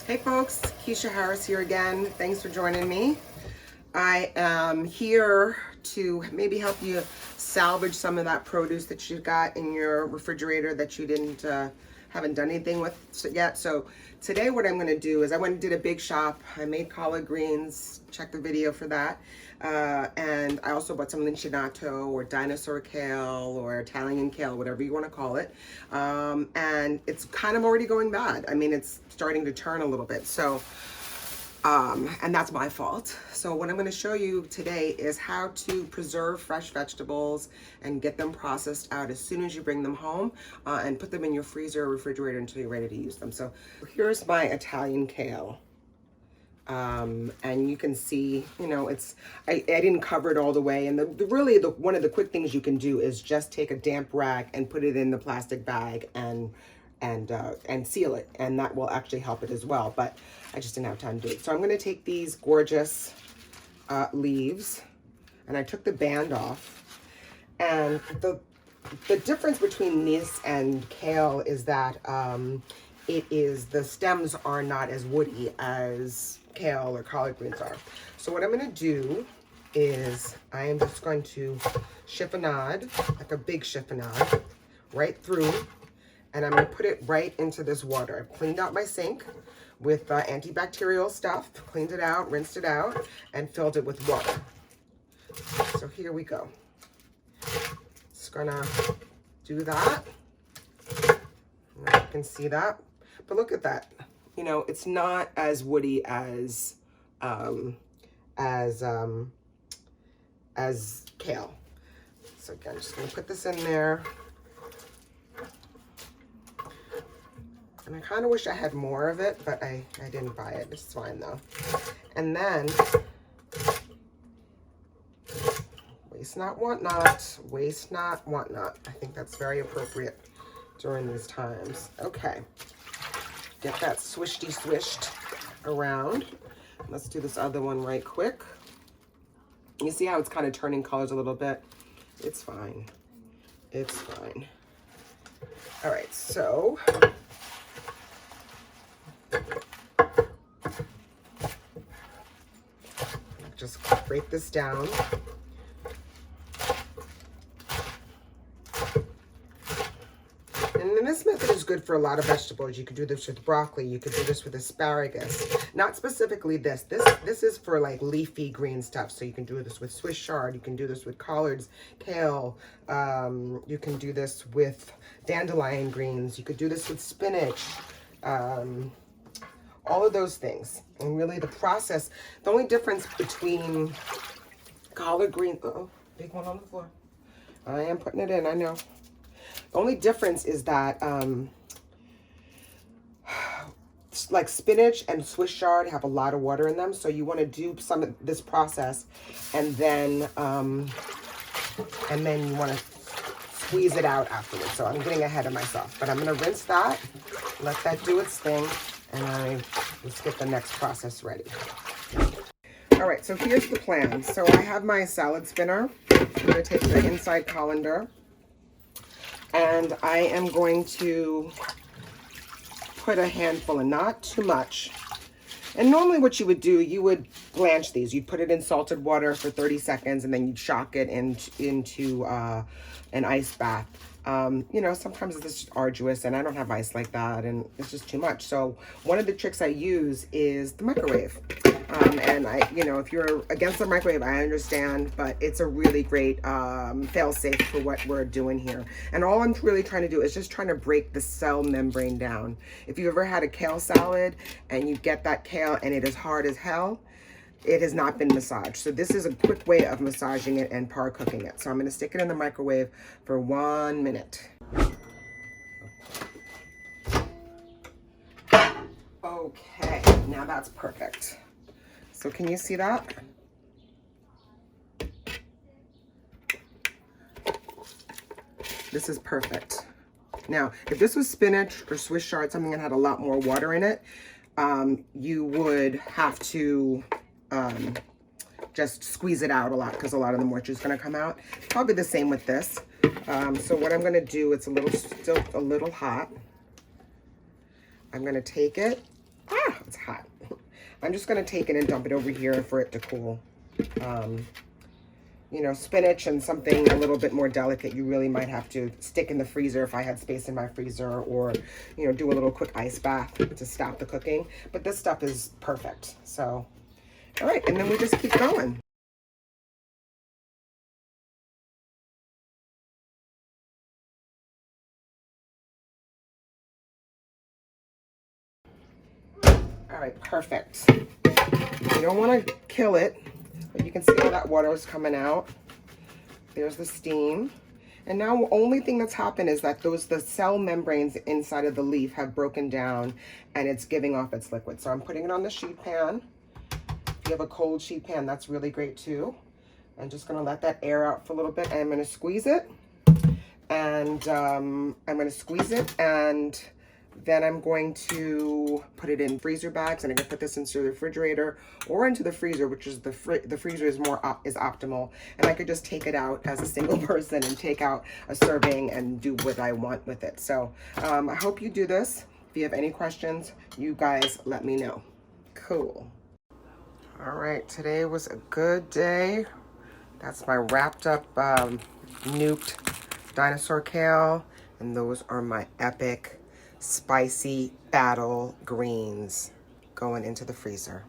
Hey folks, Keisha Harris here again. Thanks for joining me. I am here to maybe help you salvage some of that produce that you've got in your refrigerator that you haven't done anything with yet. So today what I'm going to do is I went and did a big shop. I made collard greens. Check the video for that. And I also bought some lacinato or dinosaur kale or Italian kale, whatever you want to call it. And it's kind of already going bad. I mean, it's starting to turn a little bit. So, and that's my fault. So what I'm going to show you today is how to preserve fresh vegetables and get them processed out as soon as you bring them home, and put them in your freezer or refrigerator until you're ready to use them. So here's my Italian kale. And you can see, you know, I didn't cover it all the way. And one of the quick things you can do is just take a damp rag and put it in the plastic bag and seal it. And that will actually help it as well. But I just didn't have time to do it. So I'm going to take these gorgeous leaves, and I took the band off. And the difference between this and kale is that the stems are not as woody as kale or collard greens are. So what I'm going to do is I am just going to chiffonade, like a big chiffonade, right through, and I'm going to put it right into this water. I've cleaned out my sink with antibacterial stuff, cleaned it out, rinsed it out, and filled it with water. So here we go. Just gonna do that. You can see that. But look at that. You know, it's not as woody as kale. So again, just gonna put this in there. And I kind of wish I had more of it, but I didn't buy it. It's fine though. And then, waste not, want not. Waste not, want not. I think that's very appropriate during these times. Okay. Get that swished around. Let's do this other one right quick. You see how it's kind of turning colors a little bit? It's fine. It's fine. All right, so just break this down. And then this method is good for a lot of vegetables. You could do this with broccoli. You could do this with asparagus. Not specifically this. This is for like leafy green stuff. So you can do this with Swiss chard. You can do this with collards, kale. You can do this with dandelion greens. You could do this with spinach. All of those things. And really the process, the only difference between collard green, big one on the floor. I am putting it in, I know. The only difference is that like spinach and Swiss chard have a lot of water in them. So you want to do some of this process and then you want to squeeze it out afterwards. So I'm getting ahead of myself, but I'm going to rinse that, let that do its thing, and let's get the next process ready. All right, so here's the plan. So I have my salad spinner. I'm going to take the inside colander, and I am going to put a handful, and not too much. And normally what you would do, you would blanch these. You'd put it in salted water for 30 seconds, and then you'd shock it into an ice bath. You know, sometimes it's just arduous, and I don't have ice like that, and it's just too much. So one of the tricks I use is the microwave. And you know, if you're against the microwave, I understand, but it's a really great fail-safe for what we're doing here. And all I'm really trying to do is just trying to break the cell membrane down. If you've ever had a kale salad and you get that kale and it is hard as hell, it has not been massaged. So this is a quick way of massaging it and par cooking it. So I'm going to stick it in the microwave for 1 minute. Okay, now that's perfect. So can you see that? This is perfect. Now, if this was spinach or Swiss chard, something that had a lot more water in it, you would have to just squeeze it out a lot because a lot of the moisture is going to come out. Probably the same with this. So what I'm going to do, it's still a little hot. I'm going to take it. It's hot. I'm just gonna take it and dump it over here for it to cool. You know, spinach and something a little bit more delicate, you really might have to stick in the freezer if I had space in my freezer, or, you know, do a little quick ice bath to stop the cooking. But this stuff is perfect. So, all right, and then we just keep going. All right, perfect. You don't want to kill it, but you can see all that water is coming out. There's the steam. And now the only thing that's happened is that the cell membranes inside of the leaf have broken down and it's giving off its liquid. So I'm putting it on the sheet pan. If you have a cold sheet pan, that's really great too. I'm just gonna let that air out for a little bit, and I'm gonna squeeze it. And then I'm going to put it in freezer bags, and I'm gonna put this into the refrigerator or into the freezer, which is the freezer is is optimal. And I could just take it out as a single person and take out a serving and do what I want with it. So I hope you do this. If you have any questions, you guys let me know. Cool. All right, today was a good day. That's my wrapped up nuked dinosaur kale, and those are my epic spicy battle greens going into the freezer.